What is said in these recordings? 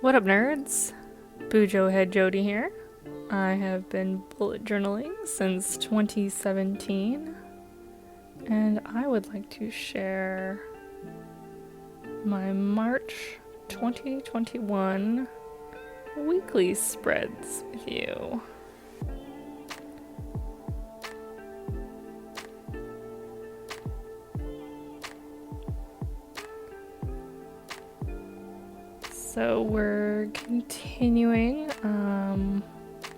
What up, nerds? Bujo Head Jody here. I have been bullet journaling since 2017, and I would like to share my March 2021 weekly spreads with you. So we're continuing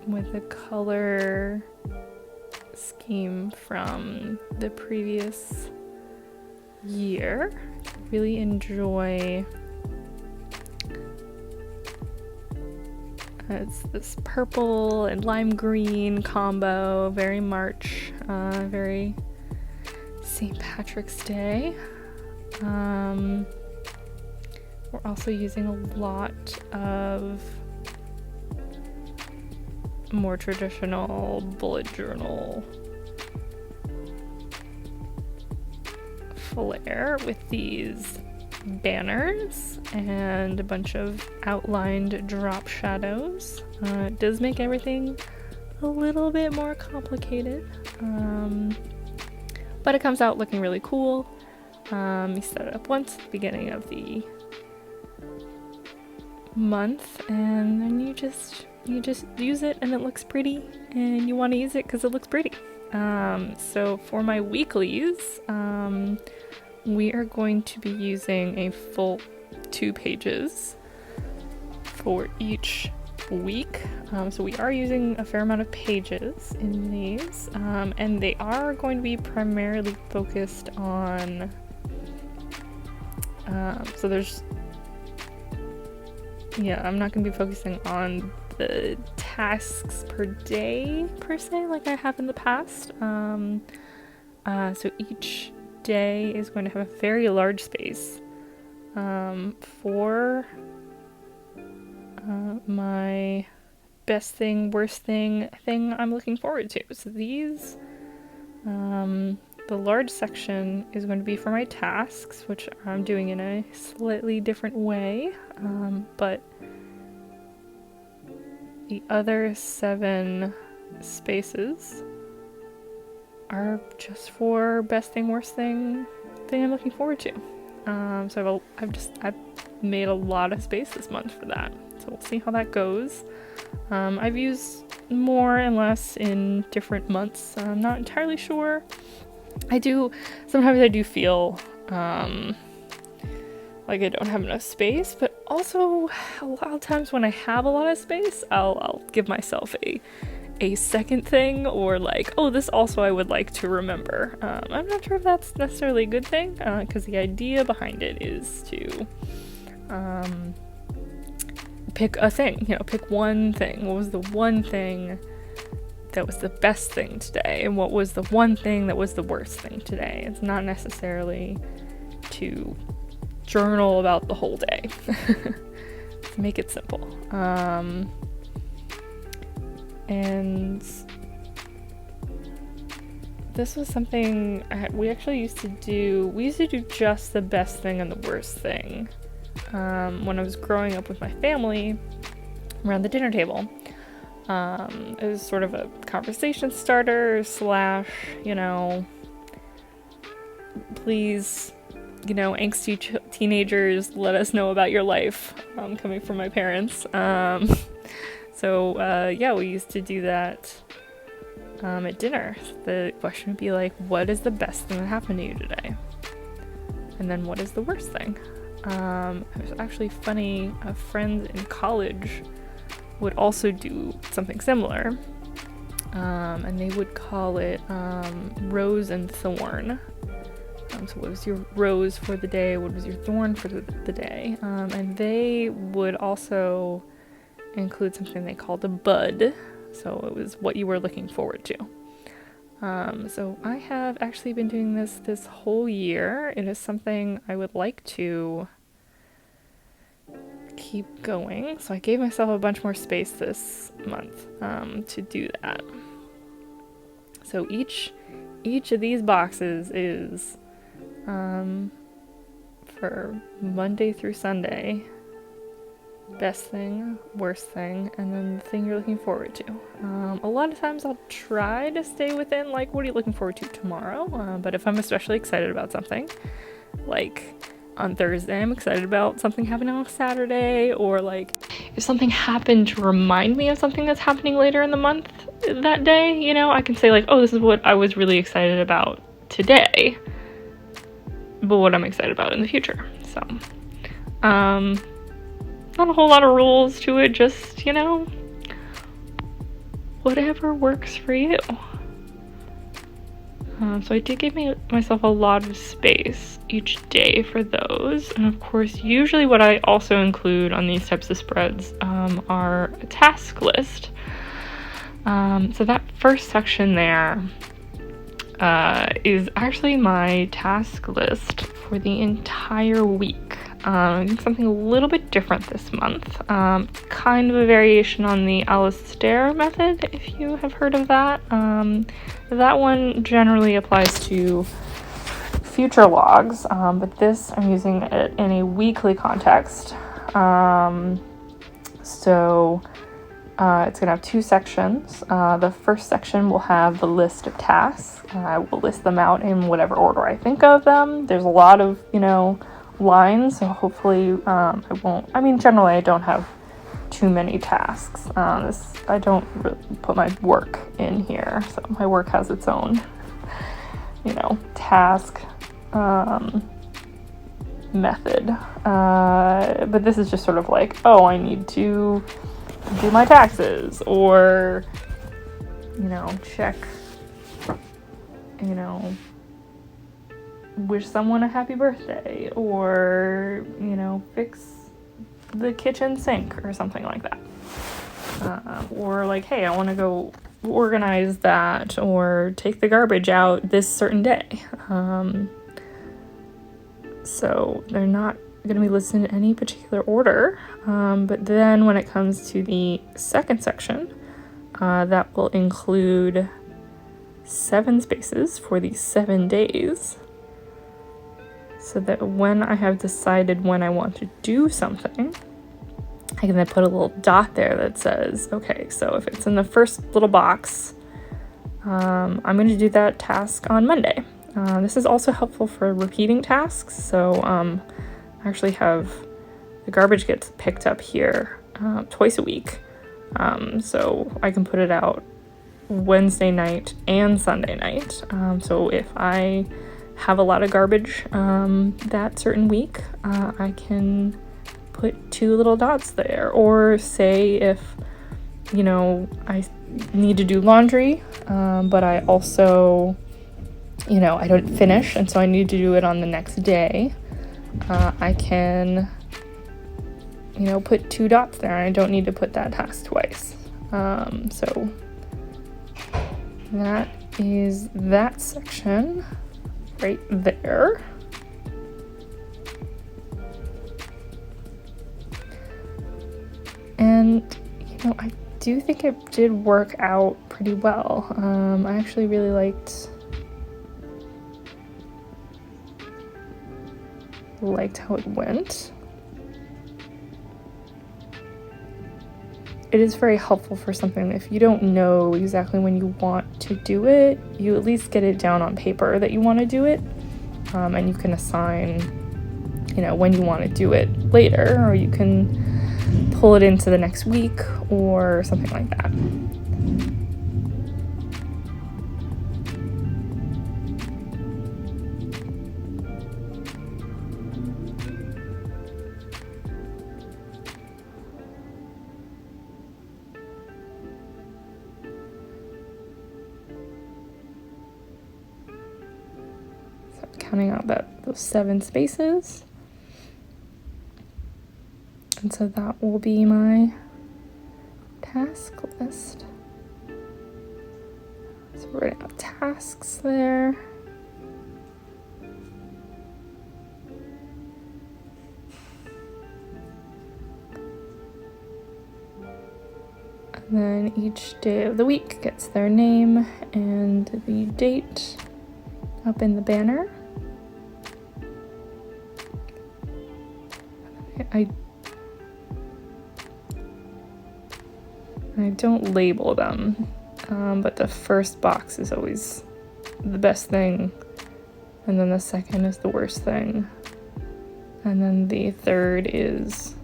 with the color scheme from the previous year. Really enjoy it's this purple and lime green combo, very March, very St. Patrick's Day. We're also using a lot of more traditional bullet journal flair with these banners and a bunch of outlined drop shadows. It does make everything a little bit more complicated, but it comes out looking really cool. You set it up once at the beginning of the month, and then you just use it and it looks pretty, and you want to use it because it looks pretty. So for my weeklies, we are going to be using a full 2 pages for each week. So we are using a fair amount of pages in these, and they are going to be primarily focused on so there's I'm not going to be focusing on the tasks per day, per se, like I have in the past. So each day is going to have a very large space for my best thing, worst thing I'm looking forward to. So these, the large section is going to be for my tasks, which I'm doing in a slightly different way, but the other 7 spaces are just for best thing, worst thing I'm looking forward to. So I've made a lot of space this month for that. So we'll see how that goes. I've used more and less in different months. I'm not entirely sure. Sometimes I do feel like I don't have enough space, but also a lot of times when I have a lot of space, I'll give myself a second thing, or like, oh, this also I would like to remember. I'm not sure if that's necessarily a good thing, because the idea behind it is to pick a thing, pick one thing. What was the one thing that was the best thing today, and what was the one thing that was the worst thing today? It's not necessarily to journal about the whole day. To make it simple. And this was something we actually used to do. We used to do just the best thing and the worst thing when I was growing up with my family around the dinner table. It was sort of a conversation starter / please, angsty teenagers, let us know about your life, coming from my parents. So we used to do that at dinner. The question would be like, what is the best thing that happened to you today? And then what is the worst thing? It was actually funny, friends in college would also do something similar, and they would call it rose and thorn. So what was your rose for the day? What was your thorn for the day? And they would also include something they called a bud. So it was what you were looking forward to. So I have actually been doing this whole year. It is something I would like to keep going. So I gave myself a bunch more space this month to do that. So each of these boxes is for Monday through Sunday, best thing, worst thing, and then the thing you're looking forward to. A lot of times I'll try to stay within, like, what are you looking forward to tomorrow? But if I'm especially excited about something, like on Thursday, I'm excited about something happening on Saturday, or like if something happened to remind me of something that's happening later in the month that day, you know, I can say like, oh, this is what I was really excited about today, but what I'm excited about in the future. So, not a whole lot of rules to it, just, you know, whatever works for you. So I did give myself a lot of space each day for those. And of course, usually what I also include on these types of spreads are a task list. So that first section there is actually my task list for the entire week. Something a little bit different this month. Kind of a variation on the Alistair method, if you have heard of that. That one generally applies to future logs, but this I'm using it in a weekly context. So it's going to have two sections. The first section will have the list of tasks. I will list them out in whatever order I think of them. There's a lot of, you know, lines, so hopefully generally I don't have too many tasks. I don't really put my work in here, so my work has its own, you know, task method. But this is just sort of like, oh, I need to do my taxes, or, you know, check, you know, wish someone a happy birthday, or, you know, fix the kitchen sink or something like that. Or like, hey, I want to go organize that or take the garbage out this certain day. So they're not going to be listed in any particular order. But then when it comes to the second section, that will include 7 spaces for the 7 days. So that when I have decided when I want to do something, I can then put a little dot there that says, okay, so if it's in the first little box, I'm going to do that task on Monday. This is also helpful for repeating tasks. So I actually have the garbage gets picked up here twice a week. So I can put it out Wednesday night and Sunday night. So if I have a lot of garbage that certain week, I can put 2 little dots there. Or say if, you know, I need to do laundry, but I also, you know, I don't finish, and so I need to do it on the next day, I can, you know, put 2 dots there. I don't need to put that task twice. So that is that section right there. And, you know, I do think it did work out pretty well. I actually really liked how it went. It is very helpful for something if you don't know exactly when you want to do it, you at least get it down on paper that you want to do it, and you can assign, you know, when you want to do it later, or you can pull it into the next week or something like that. Counting out those 7 spaces. And so that will be my task list. So we're going to have tasks there. And then each day of the week gets their name and the date up in the banner. I I don't label them, but the first box is always the best thing, and then the second is the worst thing, and then the third is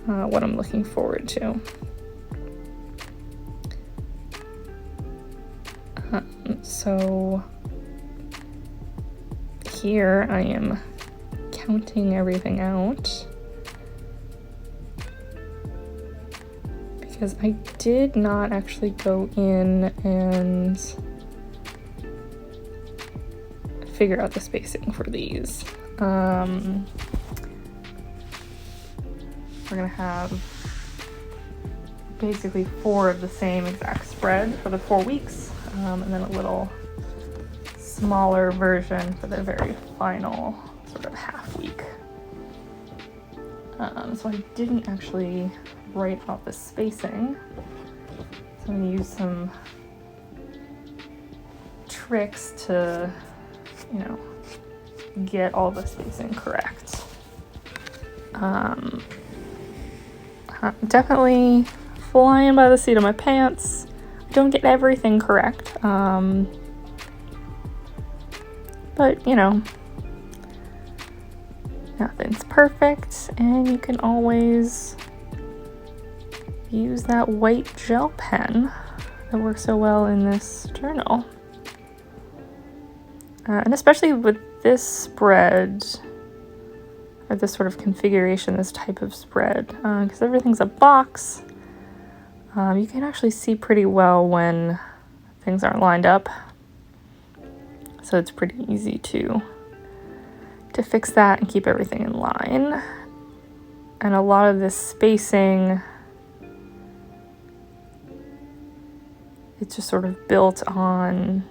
what I'm looking forward to. So here I am counting everything out because I did not actually go in and figure out the spacing for these. We're gonna have basically 4 of the same exact spread for the 4 weeks, and then a little smaller version for the very final sort of half week. So I didn't actually write out the spacing, so I'm gonna use some tricks to, you know, get all the spacing correct. Definitely flying by the seat of my pants. I don't get everything correct, but you know, nothing's perfect, and you can always use that white gel pen that works so well in this journal. And especially with this spread, or this sort of configuration, this type of spread, because everything's a box, you can actually see pretty well when things aren't lined up. So it's pretty easy to fix that and keep everything in line. And a lot of this spacing, it's just sort of built on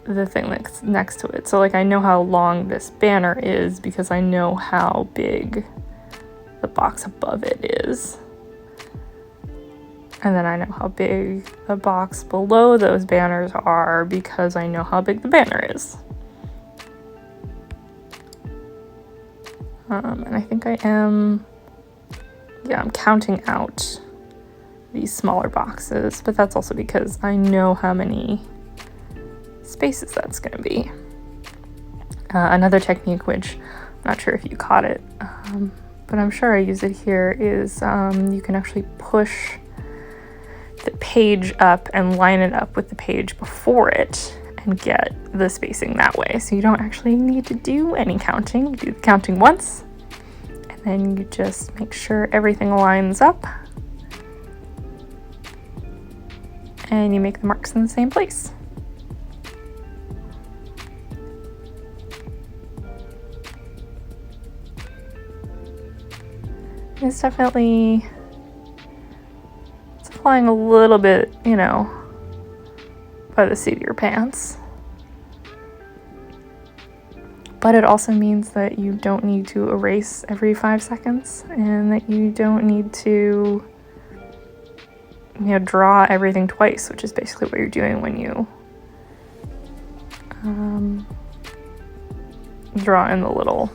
the thing that's next to it. So like I know how long this banner is because I know how big the box above it is. And then I know how big the box below those banners are because I know how big the banner is. And I think I'm counting out these smaller boxes, but that's also because I know how many spaces that's going to be. Another technique, which I'm not sure if you caught it, but I'm sure I use it here, is you can actually push the page up and line it up with the page before it and get the spacing that way. So you don't actually need to do any counting. You do the counting once, and then you just make sure everything lines up, and you make the marks in the same place. It's definitely, it's flying a little bit, you know, by the seat of your pants. But it also means that you don't need to erase every 5 seconds, and that you don't need to, you know, draw everything twice, which is basically what you're doing when you draw in the little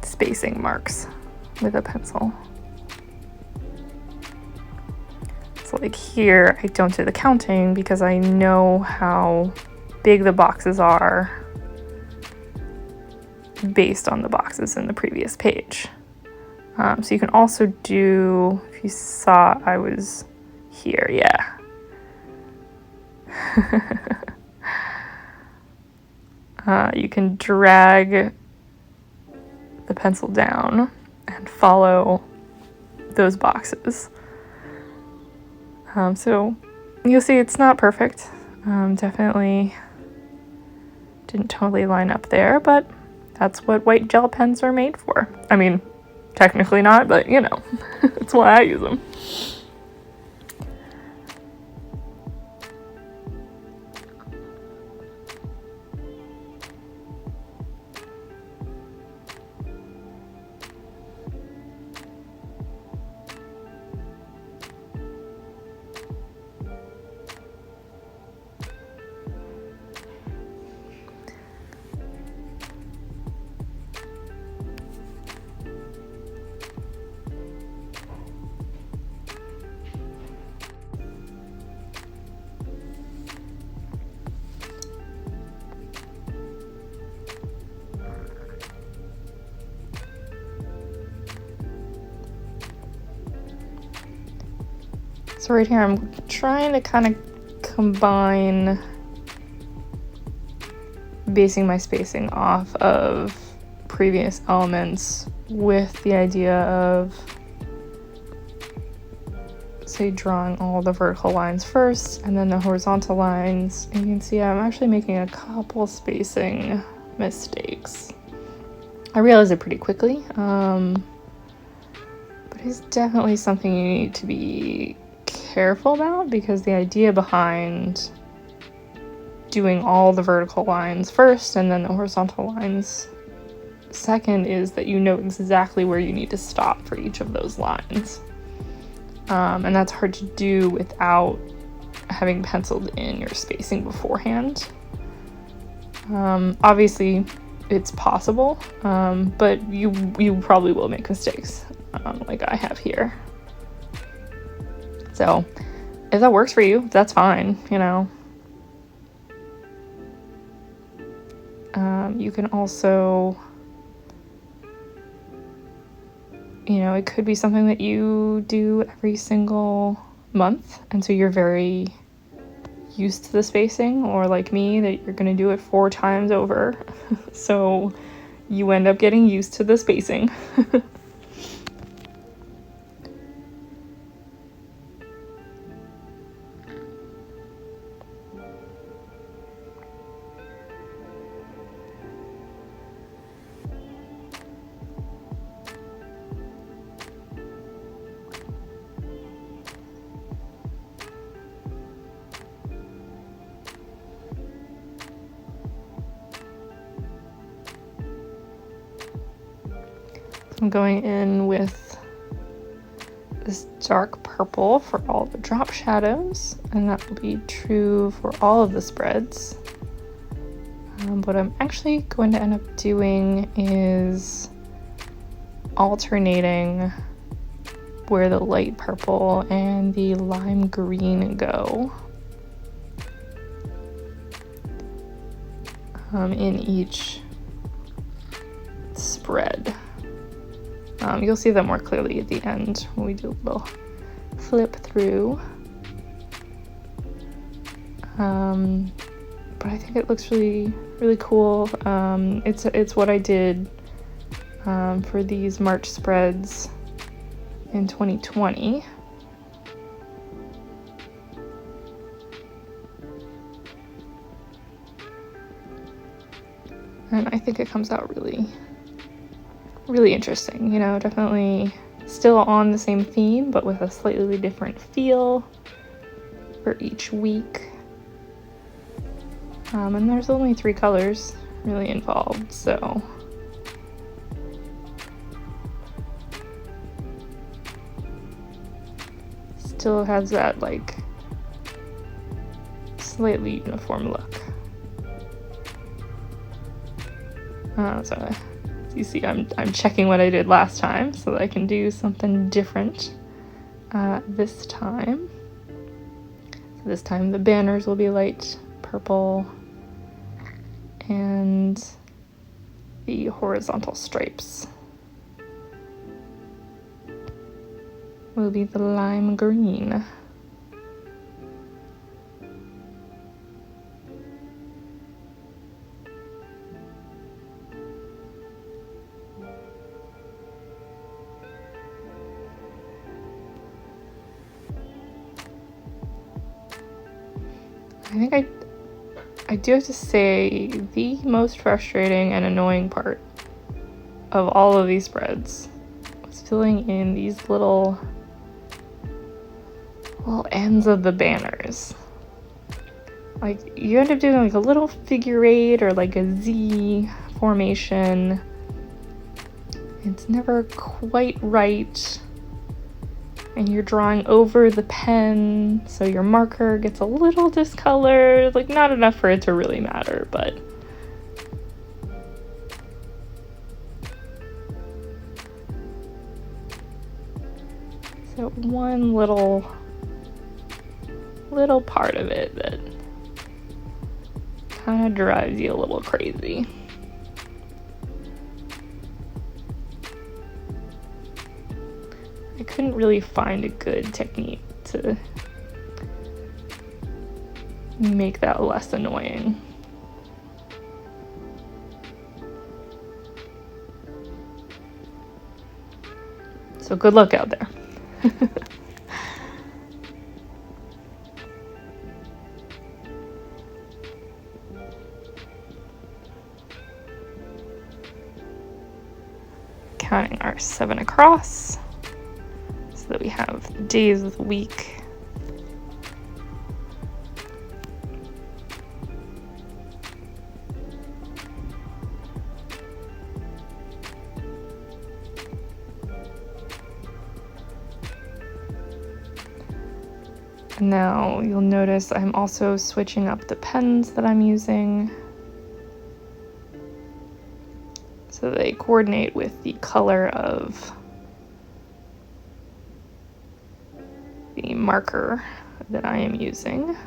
spacing marks with a pencil. So like here, I don't do the counting because I know how big the boxes are based on the boxes in the previous page. So you can also do, if you saw I was here, yeah. You can drag the pencil down and follow those boxes. So you'll see it's not perfect. Definitely didn't totally line up there, but that's what white gel pens are made for. I mean, technically not, but you know, that's why I use them. So right here, I'm trying to kind of combine basing my spacing off of previous elements with the idea of, say, drawing all the vertical lines first and then the horizontal lines. And you can see I'm actually making a couple spacing mistakes. I realized it pretty quickly, but it's definitely something you need to be careful about, because the idea behind doing all the vertical lines first and then the horizontal lines second is that you know exactly where you need to stop for each of those lines. And that's hard to do without having penciled in your spacing beforehand. Obviously, it's possible, but you probably will make mistakes, like I have here. So if that works for you, that's fine, you know. You can also, you know, it could be something that you do every single month, and so you're very used to the spacing, or like me, that you're going to do it 4 times over. So you end up getting used to the spacing. I'm going in with this dark purple for all the drop shadows, and that will be true for all of the spreads. What I'm actually going to end up doing is alternating where the light purple and the lime green go in each spread. You'll see that more clearly at the end when we do a little flip through. But I think it looks really, really cool. It's what I did for these March spreads in 2020. And I think it comes out really, really interesting, you know, definitely still on the same theme, but with a slightly different feel for each week. And there's only 3 colors really involved, so still has that like slightly uniform look. So you see I'm checking what I did last time so that I can do something different this time. So this time the banners will be light purple and the horizontal stripes will be the lime green. I think I do have to say the most frustrating and annoying part of all of these spreads was filling in these little ends of the banners. Like, you end up doing like a little figure 8 or like a Z formation. It's never quite right. And you're drawing over the pen, so your marker gets a little discolored, like not enough for it to really matter, but so one little part of it that kind of drives you a little crazy. I couldn't really find a good technique to make that less annoying. So good luck out there. Counting our 7 across so that we have the days of the week. Now you'll notice I'm also switching up the pens that I'm using so they coordinate with the color of the marker that I am using.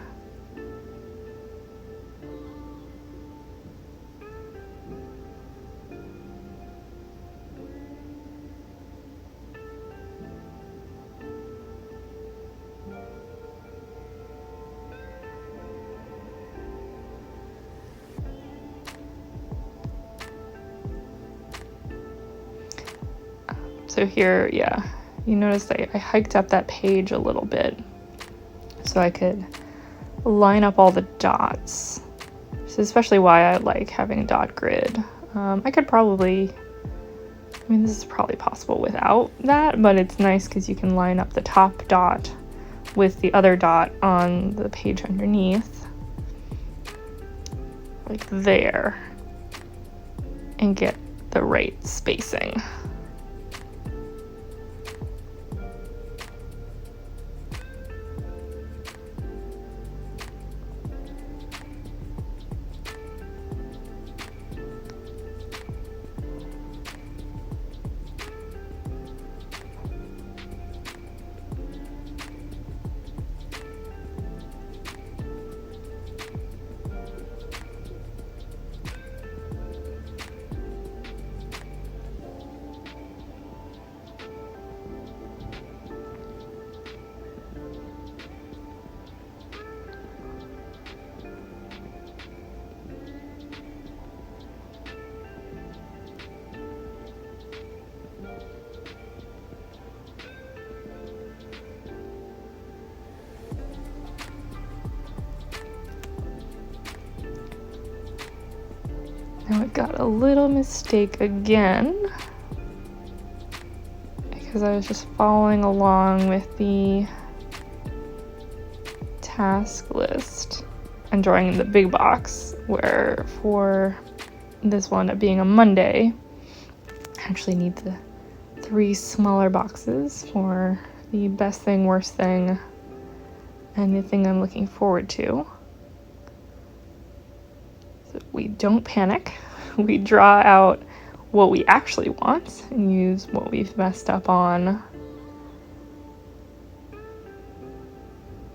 So here, yeah, you notice I hiked up that page a little bit so I could line up all the dots. This is especially why I like having a dot grid. I could probably, I mean, this is probably possible without that, but it's nice because you can line up the top dot with the other dot on the page underneath, like there, and get the right spacing. Now I got a little mistake again because I was just following along with the task list and drawing the big box, where for this one, it being a Monday, I actually need the 3 smaller boxes for the best thing, worst thing, and the thing I'm looking forward to. So we don't panic. We draw out what we actually want and use what we've messed up on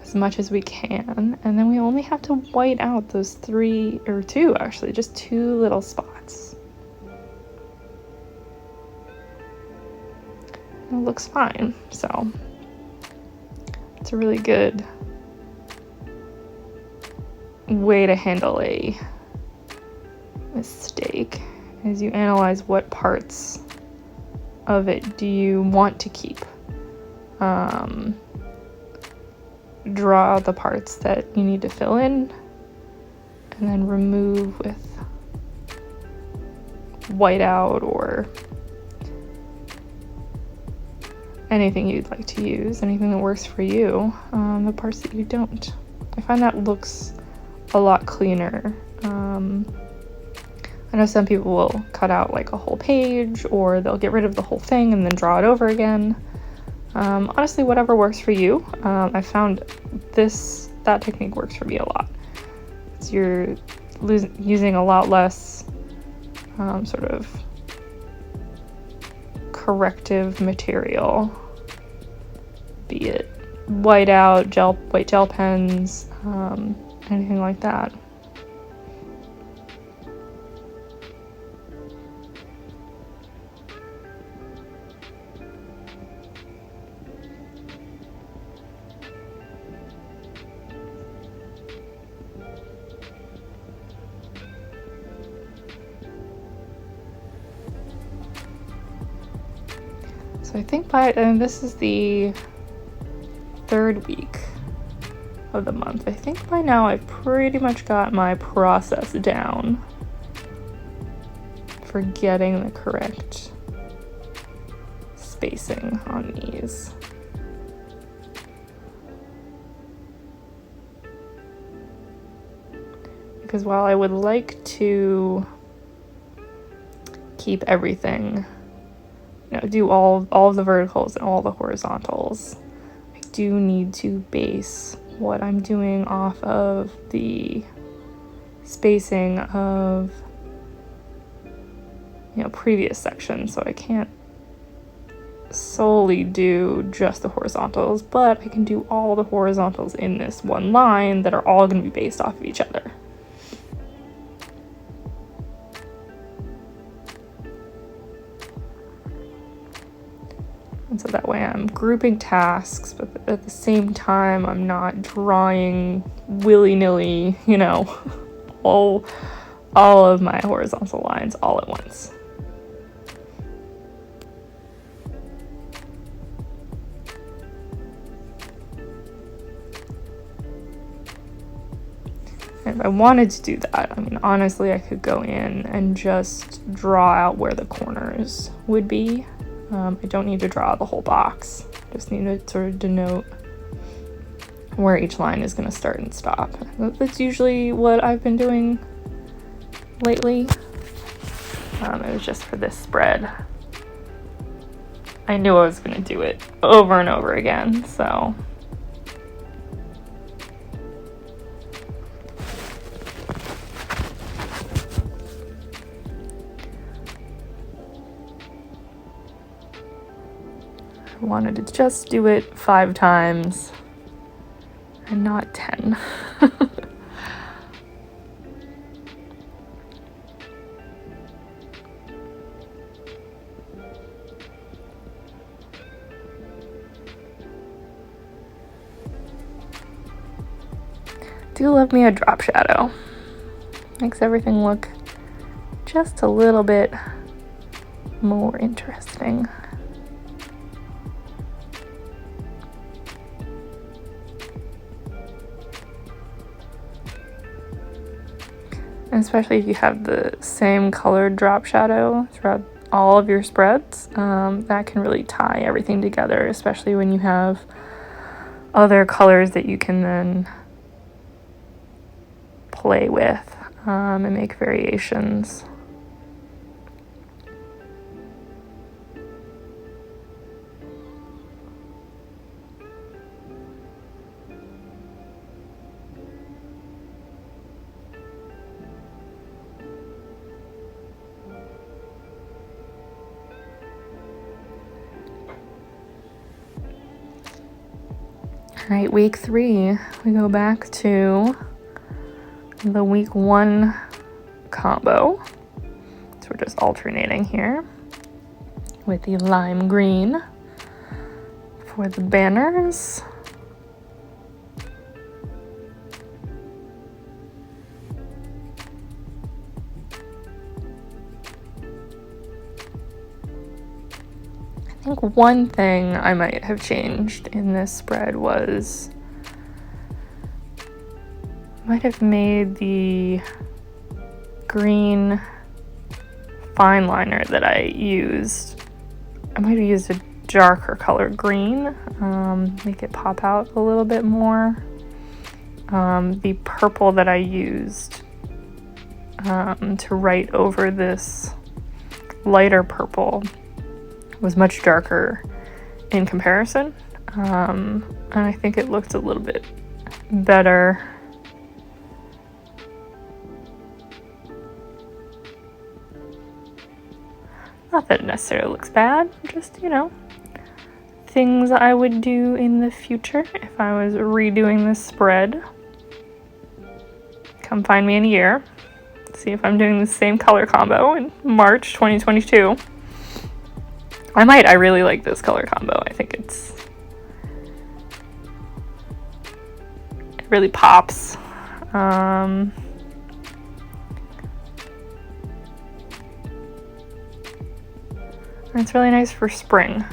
as much as we can, and then we only have to white out those 3 or 2, actually, just 2 little spots. It looks fine, so it's a really good way to handle a mistake as you analyze what parts of it do you want to keep. Draw out the parts that you need to fill in, and then remove with whiteout or anything you'd like to use, anything that works for you, the parts that you don't. I find that looks a lot cleaner. I know some people will cut out like a whole page, or they'll get rid of the whole thing and then draw it over again. Honestly, whatever works for you. I found that technique works for me a lot. So you're using a lot less sort of corrective material, be it whiteout, white gel pens, anything like that. So I think this is the 3rd week of the month. I think by now I've pretty much got my process down for getting the correct spacing on these. Because while I would like to keep everything, do all of the verticals and all the horizontals, I do need to base what I'm doing off of the spacing of previous sections, so I can't solely do just the horizontals, but I can do all the horizontals in this one line that are all going to be based off of each other. And so that way I'm grouping tasks, but at the same time I'm not drawing willy-nilly, all of my horizontal lines all at once. And if I wanted to do that, honestly, I could go in and just draw out where the corners would be. I don't need to draw the whole box. Just need to sort of denote where each line is going to start and stop. That's usually what I've been doing lately. It was just for this spread. I knew I was going to do it over and over again, so. I wanted to just do it 5 times and not 10. Do love me a drop shadow. Makes everything look just a little bit more interesting. And especially if you have the same colored drop shadow throughout all of your spreads, that can really tie everything together, especially when you have other colors that you can then play with and make variations. All right, week 3, we go back to the week 1 combo. So we're just alternating here with the lime green for the banners. I think one thing I might have changed in this spread was might have made the green fine liner that I used. I might have used a darker color green, make it pop out a little bit more. The purple that I used to write over this lighter purple was much darker in comparison, and I think it looked a little bit better. Not that it necessarily looks bad, just, things I would do in the future if I was redoing this spread. Come find me in a year, see if I'm doing the same color combo in March 2022. I really like this color combo. I think it really pops. And it's really nice for spring.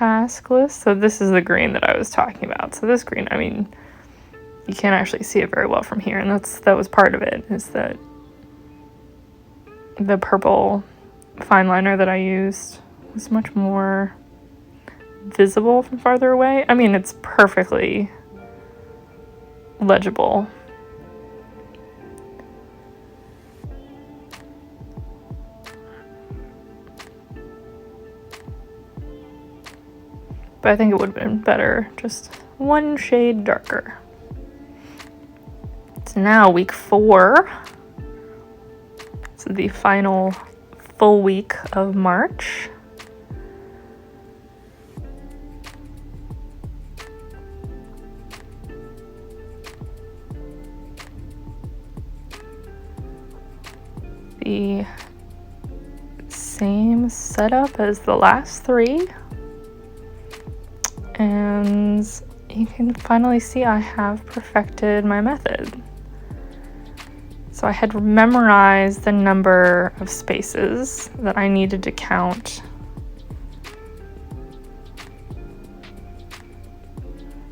task list. So this is the green that I was talking about. So this green, I mean, you can't actually see it very well from here, and that was part of it, is that the purple fine liner that I used was much more visible from farther away. I mean, it's perfectly legible. But I think it would have been better just one shade darker. It's now week 4. It's the final full week of March. The same setup as the last 3. And you can finally see I have perfected my method. So I had memorized the number of spaces that I needed to count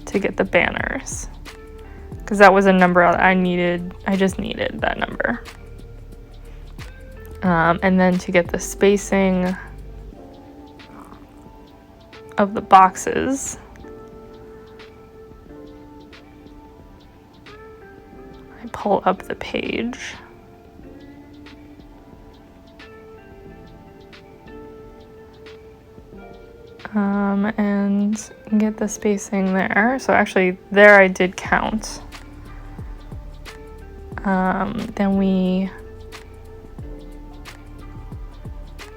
to get the banners, because that was a number I needed. I just needed that number. And then to get the spacing of the boxes, I pull up the page. And get the spacing there. So actually there I did count.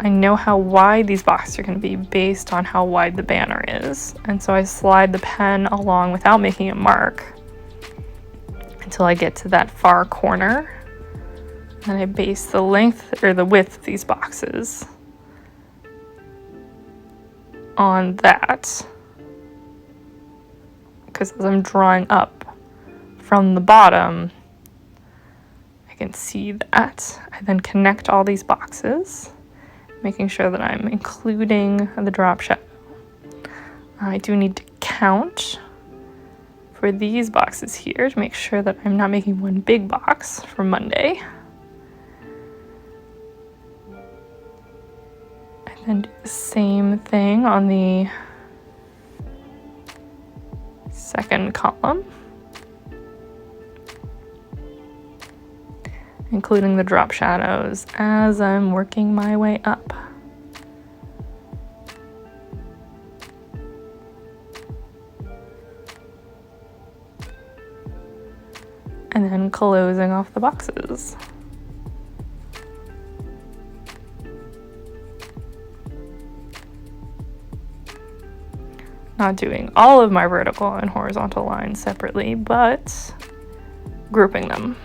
I know how wide these boxes are going to be based on how wide the banner is. And so I slide the pen along without making a mark until I get to that far corner. And I base the length or the width of these boxes on that. Because as I'm drawing up from the bottom, I can see that. I then connect all these boxes, making sure that I'm including the drop shadow. I do need to count for these boxes here to make sure that I'm not making one big box for Monday. And then do the same thing on the second column, including the drop shadows as I'm working my way up. And then closing off the boxes. Not doing all of my vertical and horizontal lines separately, but grouping them.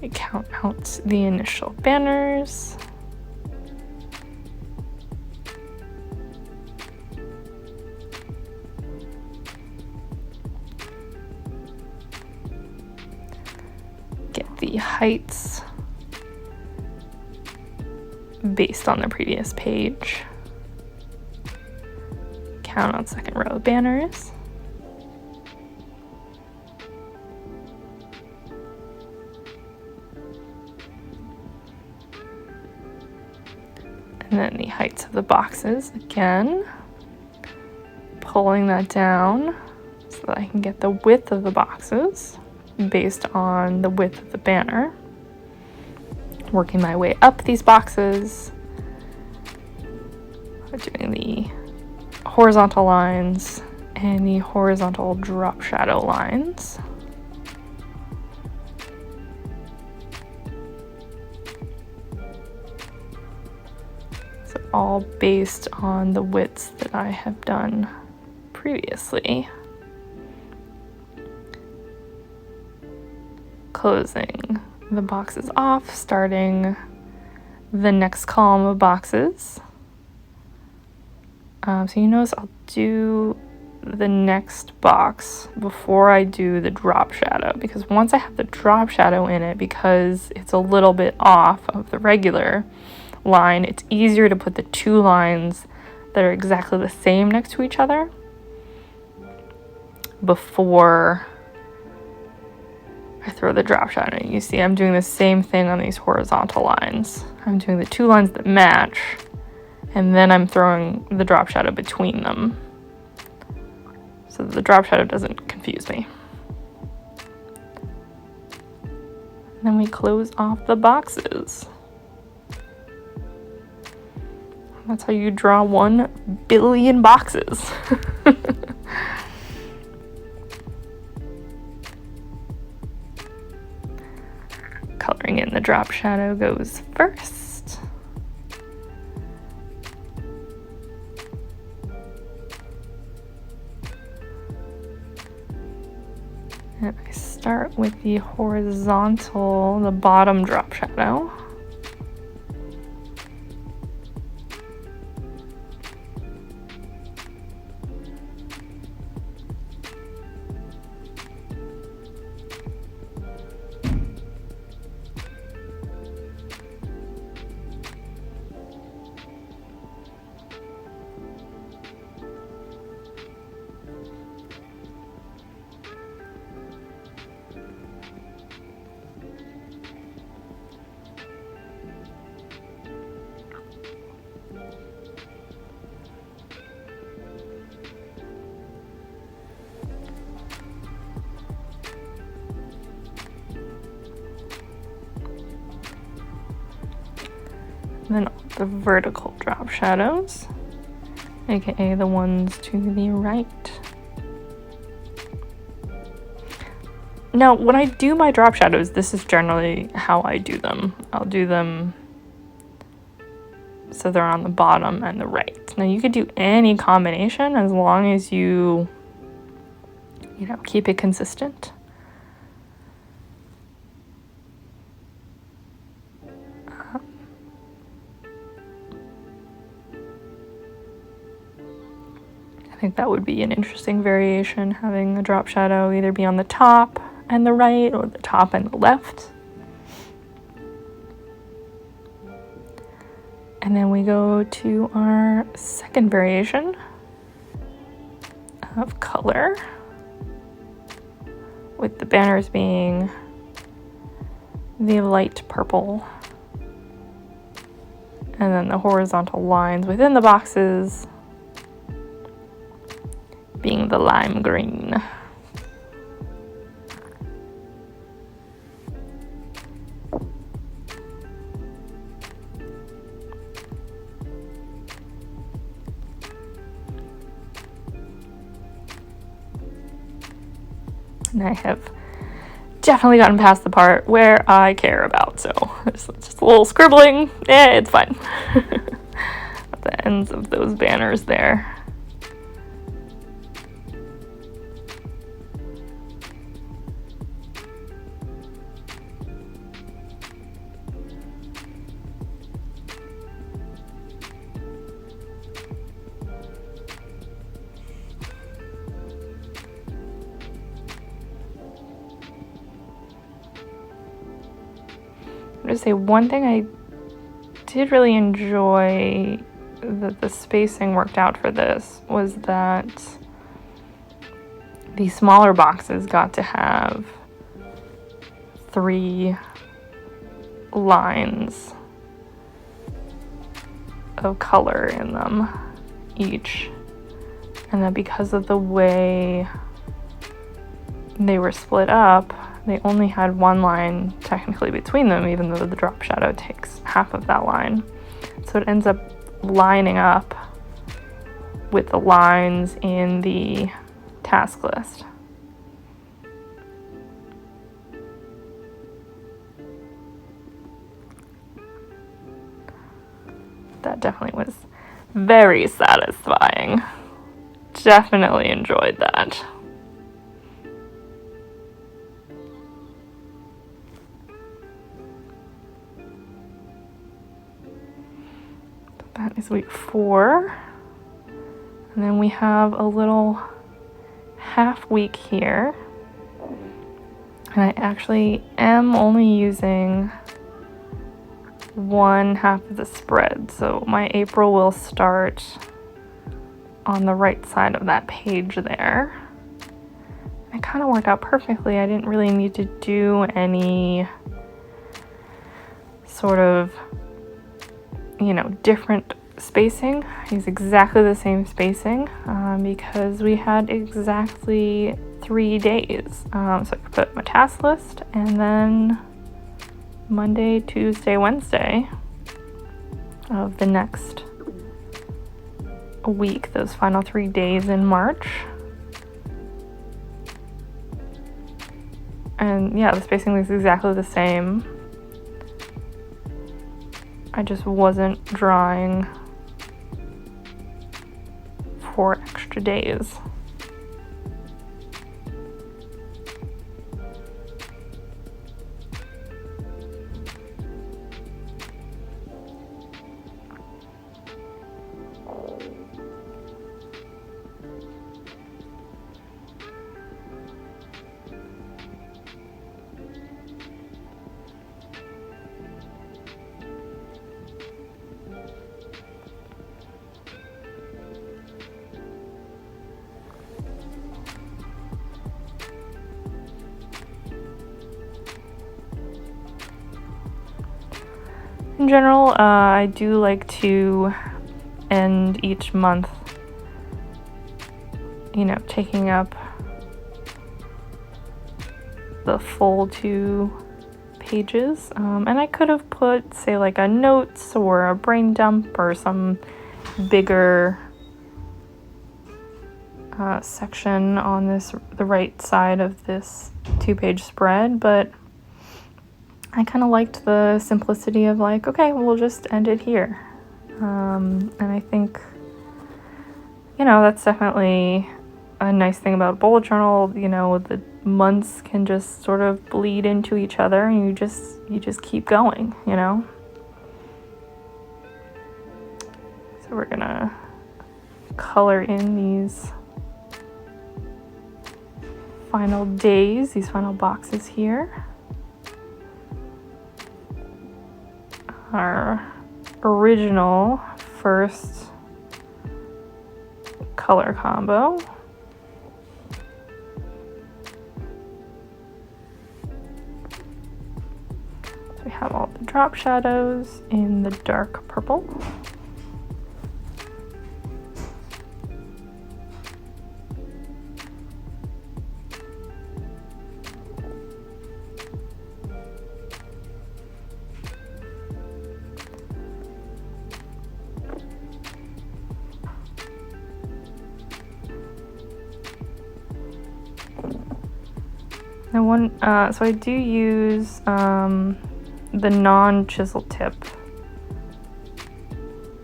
We count out the initial banners. Get the heights based on the previous page. Count out second row of banners. And then the heights of the boxes again. Pulling that down so that I can get the width of the boxes based on the width of the banner. Working my way up these boxes. Doing the horizontal lines and the horizontal drop shadow lines. So all based on the widths that I have done previously. Closing the boxes off, starting the next column of boxes. So you notice I'll do the next box before I do the drop shadow, because once I have the drop shadow in it, because it's a little bit off of the regular, line, it's easier to put the two lines that are exactly the same next to each other before I throw the drop shadow. You see I'm doing the same thing on these horizontal lines. I'm doing the two lines that match, and then I'm throwing the drop shadow between them so that the drop shadow doesn't confuse me. And then we close off the boxes. That's how you draw 1 billion boxes. Coloring in the drop shadow goes first. And I start with the horizontal, the bottom drop shadow. And then the vertical drop shadows, aka the ones to the right. Now, when I do my drop shadows, this is generally how I do them. I'll do them so they're on the bottom and the right. Now, you could do any combination as long as you keep it consistent. I think that would be an interesting variation, having a drop shadow either be on the top and the right or the top and the left. And then we go to our second variation of color, with the banners being the light purple, and then the horizontal lines within the boxes being the lime green. And I have definitely gotten past the part where I care about, so it's just a little scribbling. Yeah, it's fine. At the ends of those banners there. I'm going to say one thing I did really enjoy that the spacing worked out for this was that the smaller boxes got to have 3 lines of color in them each, and that because of the way they were split up, they only had 1 line technically between them, even though the drop shadow takes half of that line. So it ends up lining up with the lines in the task list. That definitely was very satisfying. Definitely enjoyed that. That is week 4. And then we have a little half week here. And I actually am only using one half of the spread. So my April will start on the right side of that page there. It kind of worked out perfectly. I didn't really need to do any sort of, you know, different spacing. I used exactly the same spacing because we had exactly 3 days. So I could put my task list and then Monday, Tuesday, Wednesday of the next week, those final 3 days in March. And yeah, the spacing was exactly the same. I just wasn't drawing for extra days. In general, I do like to end each month, you know, taking up the full 2 pages. And I could have put, say, like a notes or a brain dump or some bigger section on the right side of this 2-page spread, but I kind of liked the simplicity of like, okay, we'll just end it here. And I think, you know, that's definitely a nice thing about a bullet journal. You know, the months can just sort of bleed into each other and you just keep going, you know? So we're gonna color in these final days, these final boxes here. Our original first color combo. So we have all the drop shadows in the dark purple. So I do use the non-chisel tip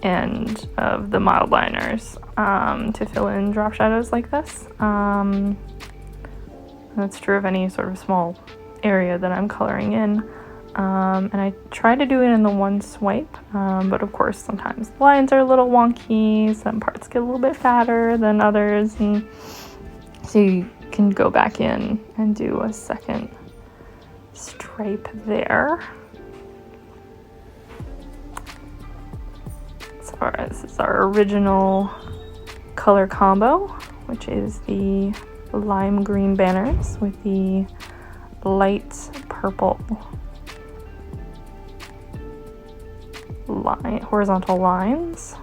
end of the mild liners to fill in drop shadows like this. That's true of any sort of small area that I'm coloring in. And I try to do it in the one swipe, but of course sometimes the lines are a little wonky, some parts get a little bit fatter than others, and so you can go back in and do a second stripe there. As far as this is our original color combo, which is the lime green banners with the light purple horizontal lines.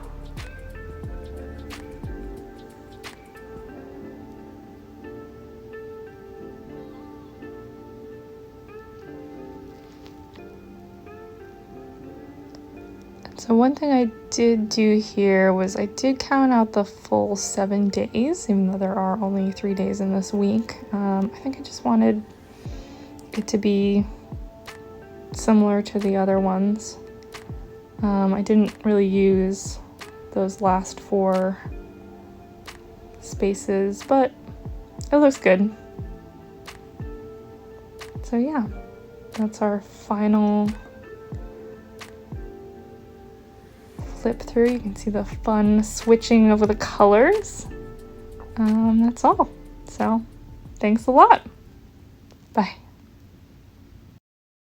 So one thing I did do here was I did count out the full 7 days, even though there are only 3 days in this week. I think I just wanted it to be similar to the other ones. I didn't really use those last 4 spaces, but it looks good. So yeah, that's our final flip through. You can see the fun switching of the colors. That's all. So thanks a lot. Bye.